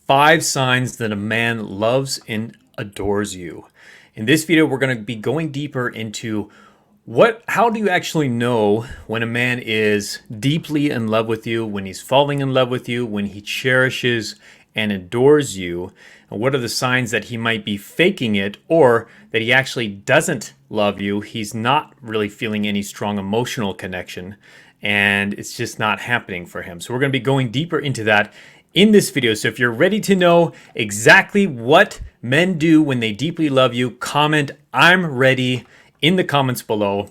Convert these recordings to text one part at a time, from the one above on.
5 signs that a man loves and adores you. In this video, we're going to be going deeper into how do you actually know when a man is deeply in love with you, when he's falling in love with you, when he cherishes and adores you, and what are the signs that he might be faking it or that he actually doesn't love you, he's not really feeling any strong emotional connection, and it's just not happening for him. So we're going to be going deeper into that in this video. So if you're ready to know exactly what men do when they deeply love you, comment "I'm ready" in the comments below.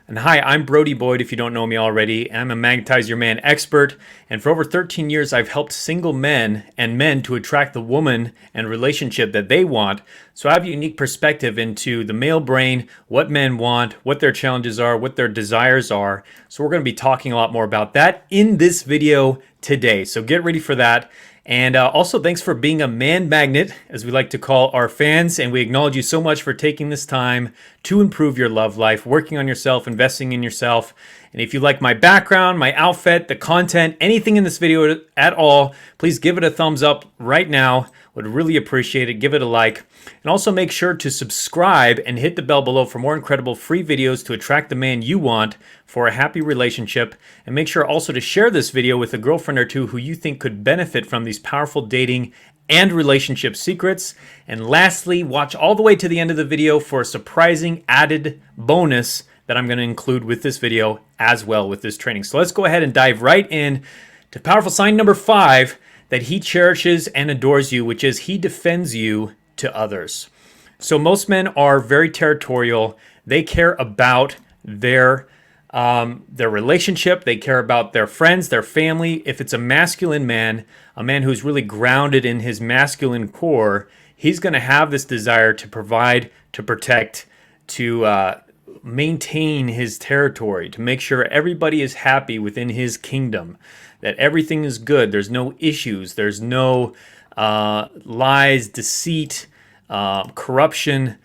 And hi, I'm Brody Boyd, if you don't know me already. I'm a Magnetize Your Man expert, and for over 13 years I've helped single men and men to attract the woman and relationship that they want. So I have a unique perspective into the male brain, what men want, what their challenges are, what their desires are. So we're going to be talking a lot more about that in this video today. So get ready for that. And also, thanks for being a man magnet, as we like to call our fans. And we acknowledge you so much for taking this time to improve your love life, working on yourself, investing in yourself. And if you like my background, my outfit, the content, anything in this video at all, please give it a thumbs up right now. Would really appreciate it. Give it a like. And also make sure to subscribe and hit the bell below for more incredible free videos to attract the man you want for a happy relationship. And make sure also to share this video with a girlfriend or two who you think could benefit from these powerful dating and relationship secrets. And lastly, watch all the way to the end of the video for a surprising added bonus that I'm going to include with this video as well with this training. So let's go ahead and dive right in to powerful sign number 5, that he cherishes and adores you, which is he defends you to others. So most men are very territorial. They care about their relationship. They care about their friends, their family. If it's a masculine man, a man who's really grounded in his masculine core, he's going to have this desire to provide, to protect, to maintain his territory, to make sure everybody is happy within his kingdom, that everything is good, there's no issues, there's no lies, deceit, corruption,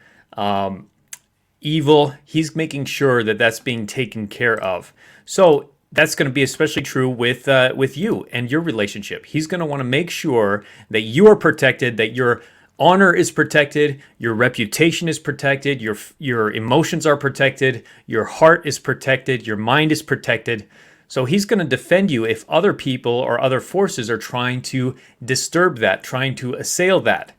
evil. He's making sure that that's being taken care of. So that's going to be especially true with you and your relationship. He's going to want to make sure that you are protected, that your honor is protected, your reputation is protected, your emotions are protected, your heart is protected, your mind is protected. So he's going to defend you if other people or other forces are trying to disturb that, trying to assail that.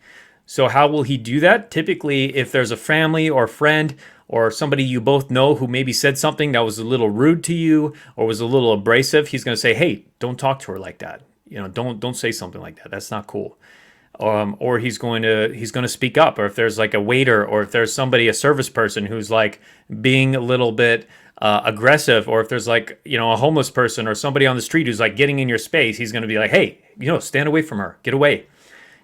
So how will he do that? Typically, if there's a family or friend or somebody you both know who maybe said something that was a little rude to you or was a little abrasive, he's going to say, "Hey, don't talk to her like that. Don't say something like that. That's not cool." Or he's going to speak up. Or if there's like a waiter, or if there's somebody, a service person who's like being a little bit aggressive, or if there's like a homeless person or somebody on the street who's like getting in your space, he's going to be like, "Hey, stand away from her, get away."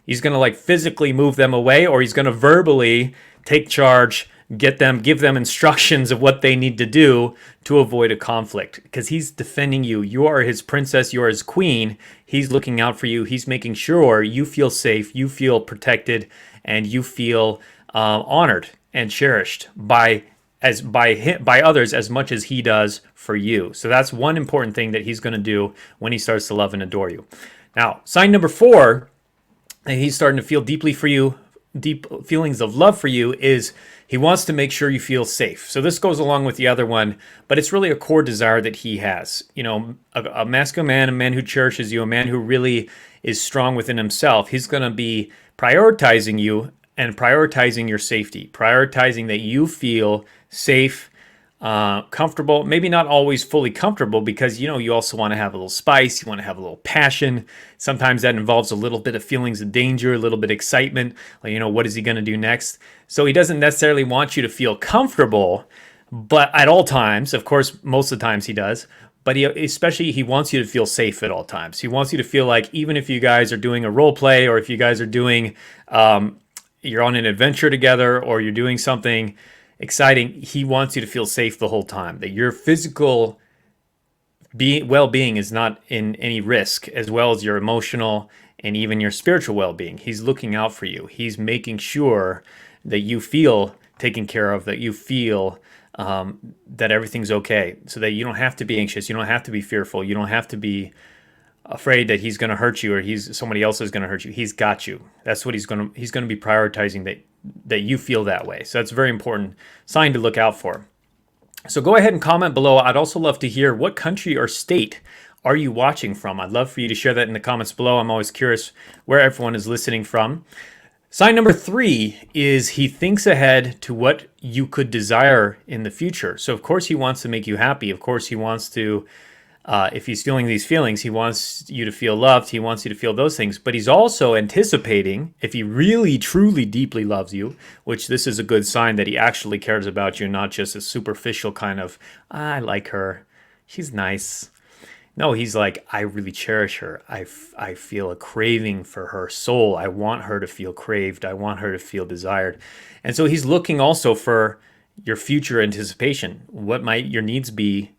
He's going to like physically move them away, or he's going to verbally take charge, give them instructions of what they need to do to avoid a conflict, because he's defending you. You are his princess, you are his queen. He's looking out for you. He's making sure you feel safe, you feel protected, and you feel honored and cherished by others as much as he does for you. So that's one important thing that he's going to do when he starts to love and adore you. Now, sign number 4, and he's starting to feel deeply for you, deep feelings of love for you, is he wants to make sure you feel safe. So this goes along with the other one, but it's really a core desire that he has. A masculine man, a man who cherishes you, a man who really is strong within himself, he's going to be prioritizing you and prioritizing your safety, prioritizing that you feel safe, comfortable, maybe not always fully comfortable, because you also want to have a little spice, you want to have a little passion. Sometimes that involves a little bit of feelings of danger, a little bit of excitement, like what is he going to do next? So he doesn't necessarily want you to feel comfortable, but at all times, of course, most of the times he does, but he wants you to feel safe at all times. He wants you to feel like, even if you guys are doing a role play, or if you guys are doing you're on an adventure together, or you're doing something exciting, he wants you to feel safe the whole time, that your physical well-being is not in any risk, as well as your emotional and even your spiritual well-being. He's looking out for you. He's making sure that you feel taken care of, that you feel that everything's okay, so that you don't have to be anxious, you don't have to be fearful, you don't have to be afraid that he's going to hurt you or somebody else is going to hurt you. He's got you. That's what he's going to be prioritizing, that you feel that way. So that's a very important sign to look out for. So go ahead and comment below. I'd also love to hear, what country or state are you watching from? I'd love for you to share that in the comments below. I'm always curious where everyone is listening from. Sign number 3 is he thinks ahead to what you could desire in the future. So of course he wants to make you happy. Of course he wants to, if he's feeling these feelings, he wants you to feel loved. He wants you to feel those things. But he's also anticipating, if he really, truly, deeply loves you, which this is a good sign that he actually cares about you, not just a superficial kind of, I like her, she's nice. No, he's like, I really cherish her. I feel a craving for her soul. I want her to feel craved. I want her to feel desired. And so he's looking also for your future anticipation. What might your needs be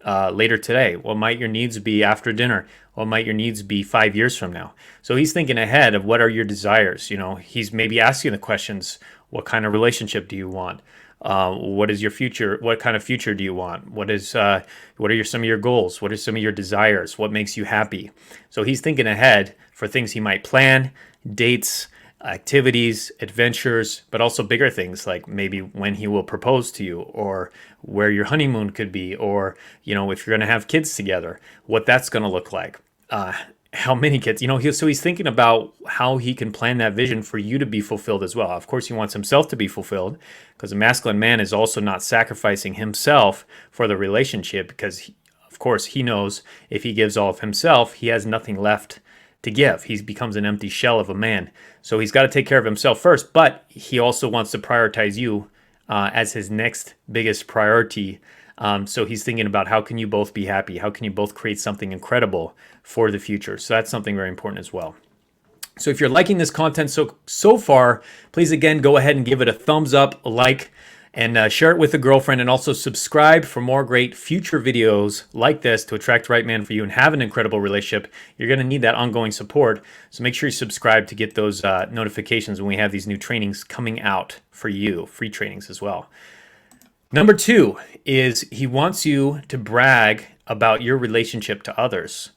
later today? What might your needs be after dinner? What might your needs be 5 years from now? So he's thinking ahead of what are your desires. He's maybe asking the questions, what kind of relationship do you want? What is your future? What kind of future do you want? What are some of your goals? What are some of your desires? What makes you happy? So he's thinking ahead for things he might plan, dates, activities, adventures, but also bigger things like maybe when he will propose to you, or where your honeymoon could be, or if you're going to have kids together, what that's going to look like. How many kids, so he's thinking about how he can plan that vision for you to be fulfilled as well. Of course, he wants himself to be fulfilled, because a masculine man is also not sacrificing himself for the relationship, because of course he knows if he gives all of himself, he has nothing left to give. He becomes an empty shell of a man. So he's got to take care of himself first, but he also wants to prioritize you as his next biggest priority. So he's thinking about, how can you both be happy? How can you both create something incredible for the future? So that's something very important as well. So if you're liking this content so far, please again, go ahead and give it a thumbs up, a like, and share it with a girlfriend, and also subscribe for more great future videos like this to attract the right man for you and have an incredible relationship. You're going to need that ongoing support. So make sure you subscribe to get those notifications when we have these new trainings coming out for you, free trainings as well. Number 2 is he wants you to brag about your relationship to others.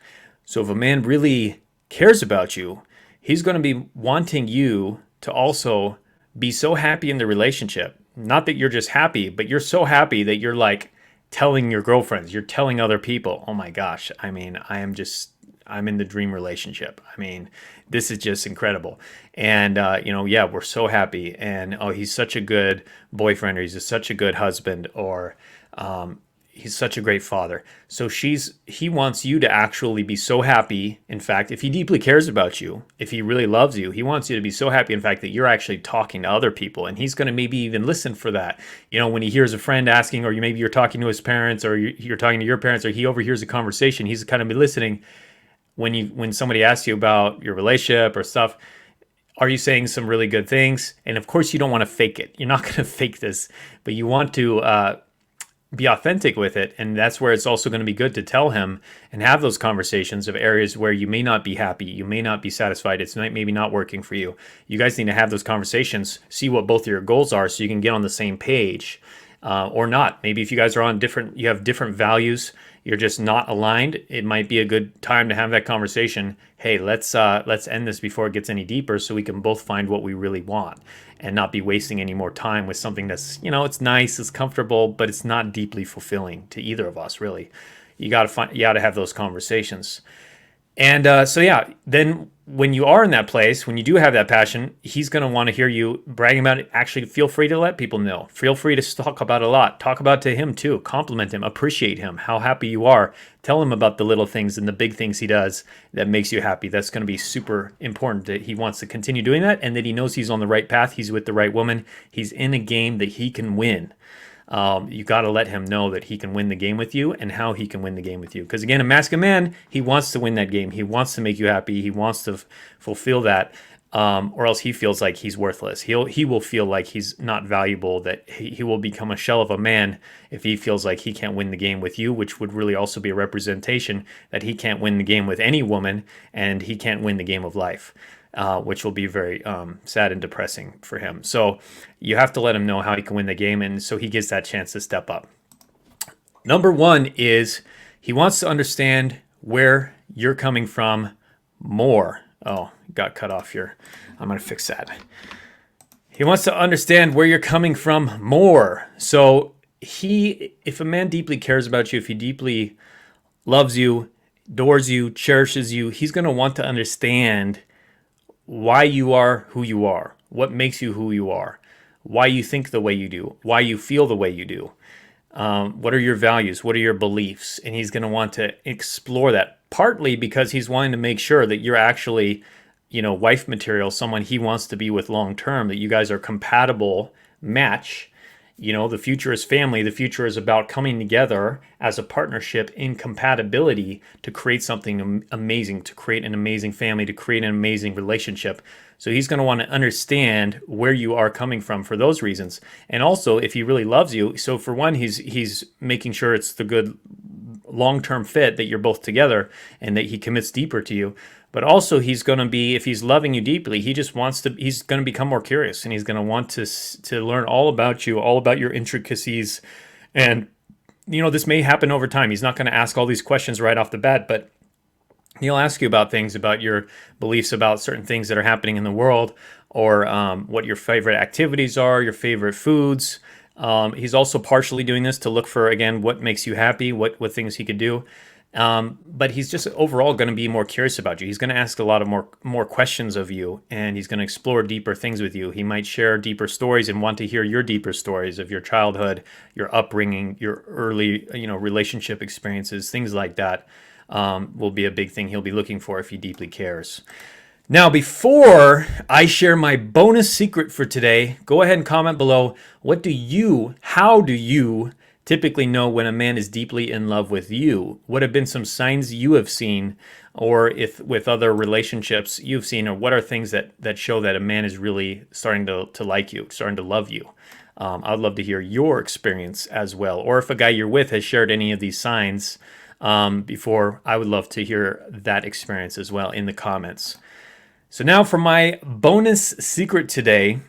So if a man really cares about you, he's going to be wanting you to also be so happy in the relationship. Not that you're just happy, but you're so happy that you're like telling your girlfriends, you're telling other people, oh my gosh, I'm in the dream relationship. This is just incredible. And, we're so happy. And, oh, he's such a good boyfriend, or he's such a good husband, or he's such a great father. So he wants you to actually be so happy. In fact, if he deeply cares about you, if he really loves you, he wants you to be so happy, in fact, that you're actually talking to other people. And he's going to maybe even listen for that. When he hears a friend asking, or maybe you're talking to his parents, or you're talking to your parents, or he overhears a conversation, he's kind of be listening. When somebody asks you about your relationship or stuff, are you saying some really good things? And of course, you don't want to fake it. You're not going to fake this, but you want to be authentic with it. And that's where it's also going to be good to tell him and have those conversations of areas where you may not be happy, you may not be satisfied, it's maybe not working for you. You guys need to have those conversations, see what both of your goals are, so you can get on the same page. Or not. Maybe if you guys are you have different values, you're just not aligned, it might be a good time to have that conversation. Hey, let's end this before it gets any deeper, so we can both find what we really want and not be wasting any more time with something that's, it's nice, it's comfortable, but it's not deeply fulfilling to either of us, really. You got to have those conversations. And then when you are in that place, when you do have that passion, he's going to want to hear you bragging about it. Actually, feel free to let people know. Feel free to talk about it a lot. Talk about it to him too. Compliment him. Appreciate him. How happy you are. Tell him about the little things and the big things he does that makes you happy. That's going to be super important, that he wants to continue doing that, and that he knows he's on the right path. He's with the right woman. He's in a game that he can win. You got to let him know that he can win the game with you, and how he can win the game with you. Because again, a masculine man, he wants to win that game. He wants to make you happy. He wants to fulfill that, or else he feels like he's worthless. He will feel like he's not valuable, that he will become a shell of a man if he feels like he can't win the game with you, which would really also be a representation that he can't win the game with any woman, and he can't win the game of life. Which will be very sad and depressing for him. So you have to let him know how he can win the game, and so he gets that chance to step up. Number 1 is he wants to understand where you're coming from more. Oh, got cut off here. I'm going to fix that. He wants to understand where you're coming from more. So if a man deeply cares about you, if he deeply loves you, adores you, cherishes you, he's going to want to understand why you are who you are, what makes you who you are, why you think the way you do, why you feel the way you do. What are your values? What are your beliefs? And he's going to want to explore that, partly because he's wanting to make sure that you're actually, wife material, someone he wants to be with long term, that you guys are compatible match. The future is family. The future is about coming together as a partnership in compatibility to create something amazing, to create an amazing family, to create an amazing relationship. So he's going to want to understand where you are coming from for those reasons. And also, if he really loves you, so for one, he's making sure it's the good long-term fit, that you're both together and that he commits deeper to you. But also he's going to be, if he's loving you deeply, he's going to become more curious, and he's going to want to learn all about you, all about your intricacies. And, this may happen over time. He's not going to ask all these questions right off the bat, but he'll ask you about things, about your beliefs about certain things that are happening in the world, or what your favorite activities are, your favorite foods. He's also partially doing this to look for, again, what makes you happy, what things he could do. But he's just overall going to be more curious about you. He's going to ask a lot of more questions of you, and he's going to explore deeper things with you. He might share deeper stories and want to hear your deeper stories of your childhood, your upbringing, your early, relationship experiences, things like that. Will be a big thing he'll be looking for if he deeply cares. Now, before I share my bonus secret for today, go ahead and comment below. How do you typically know when a man is deeply in love with you? What have been some signs you have seen, or if with other relationships you've seen, or what are things that show that a man is really starting to like you, starting to love you? I'd love to hear your experience as well. Or if a guy you're with has shared any of these signs before, I would love to hear that experience as well in the comments. So now for my bonus secret today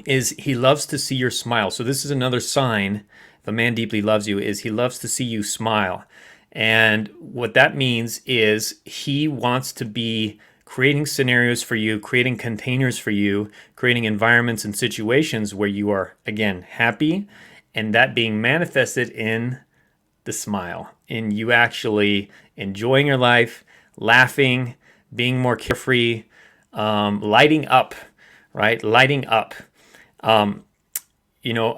is he loves to see your smile. So this is another sign if a man deeply loves you, is he loves to see you smile. And what that means is he wants to be creating scenarios for you, creating containers for you, creating environments and situations where you are, again, happy, and that being manifested in the smile, in you actually enjoying your life, laughing, being more carefree, lighting up, right? Lighting up. A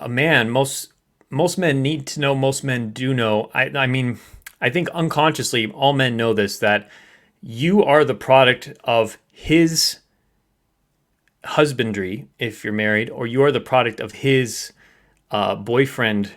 man, most men need to know, most men do know. I mean, I think unconsciously all men know this, that you are the product of his husbandry if you're married, or you are the product of his boyfriendry,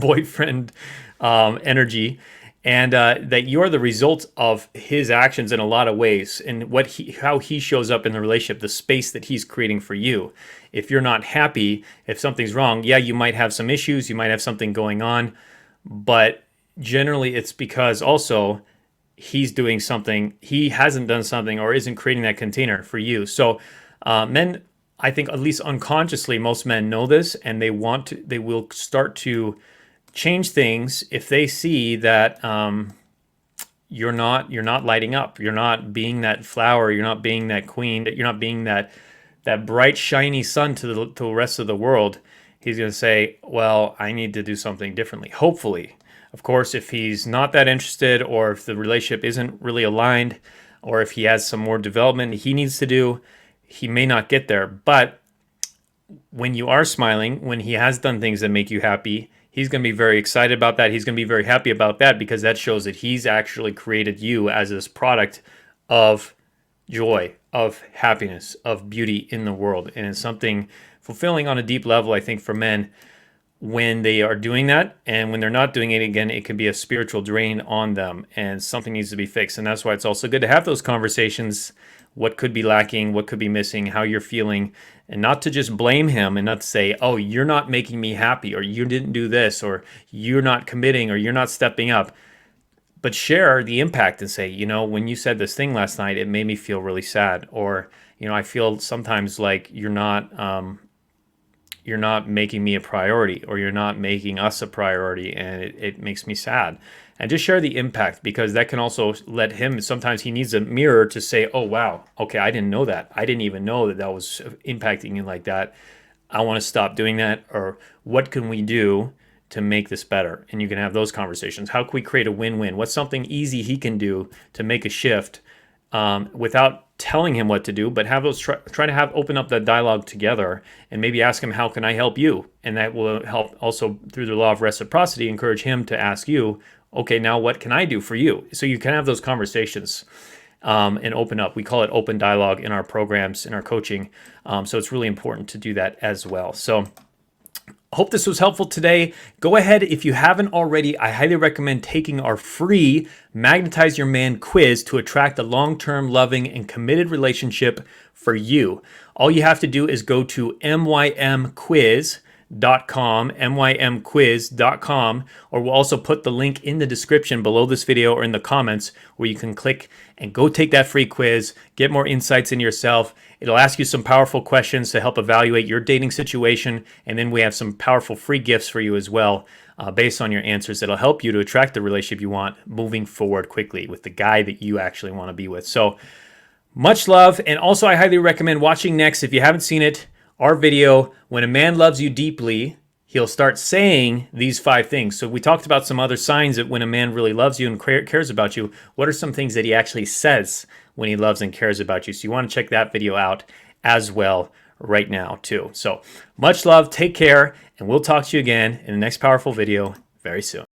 boyfriend energy, and that you're the result of his actions in a lot of ways, and how he shows up in the relationship, the space that he's creating for you. If you're not happy, if something's wrong, yeah, you might have some issues, you might have something going on, but generally it's because also he's doing something, he hasn't done something, or isn't creating that container for you. So men, I think at least unconsciously, most men know this, and they will start to change things if they see that you're not lighting up, you're not being that flower, you're not being that queen, that you're not being that bright shiny sun to the rest of the world. He's going to say, well, I need to do something differently, hopefully. Of course, if he's not that interested, or if the relationship isn't really aligned, or if he has some more development he needs to do, he may not get there. But when you are smiling, when he has done things that make you happy, he's going to be very excited about that. He's going to be very happy about that, because that shows that he's actually created you as this product of joy, of happiness, of beauty in the world. And it's something fulfilling on a deep level, I think, for men when they are doing that. And when they're not doing it, again, it can be a spiritual drain on them, and something needs to be fixed. And that's why it's also good to have those conversations. What could be lacking, what could be missing, how you're feeling, and not to just blame him, and not to say, oh, you're not making me happy, or you didn't do this, or you're not committing, or you're not stepping up. But share the impact and say, when you said this thing last night, it made me feel really sad. Or, I feel sometimes like you're not, not making me a priority, or you're not making us a priority, and it makes me sad. And just share the impact, because that can also let him, sometimes he needs a mirror to say, oh wow, okay, I didn't know that. I didn't even know that that was impacting you like that. I want to stop doing that. Or what can we do to make this better? And you can have those conversations. How can we create a win-win? What's something easy he can do to make a shift, without telling him what to do, but have those try to have open up that dialogue together, and maybe ask him, how can I help you? And that will help also, through the law of reciprocity, encourage him to ask you, okay, now what can I do for you? So you can have those conversations, and open up. We call it open dialogue in our programs, in our coaching. So it's really important to do that as well. So hope this was helpful today. Go ahead, if you haven't already, I highly recommend taking our free Magnetize Your Man quiz to attract a long-term, loving, and committed relationship for you. All you have to do is go to mymquiz.com, or we'll also put the link in the description below this video or in the comments, where you can click and go take that free quiz, get more insights in yourself. It'll ask you some powerful questions to help evaluate your dating situation, and then we have some powerful free gifts for you as well, based on your answers, that'll help you to attract the relationship you want moving forward quickly with the guy that you actually want to be with. So much love. And also, I highly recommend watching next, if you haven't seen it, our video, When a Man Loves You Deeply, he'll start saying these 5 things. So we talked about some other signs that when a man really loves you and cares about you. What are some things that he actually says when he loves and cares about you? So you want to check that video out as well right now too. So much love, take care, and we'll talk to you again in the next powerful video very soon.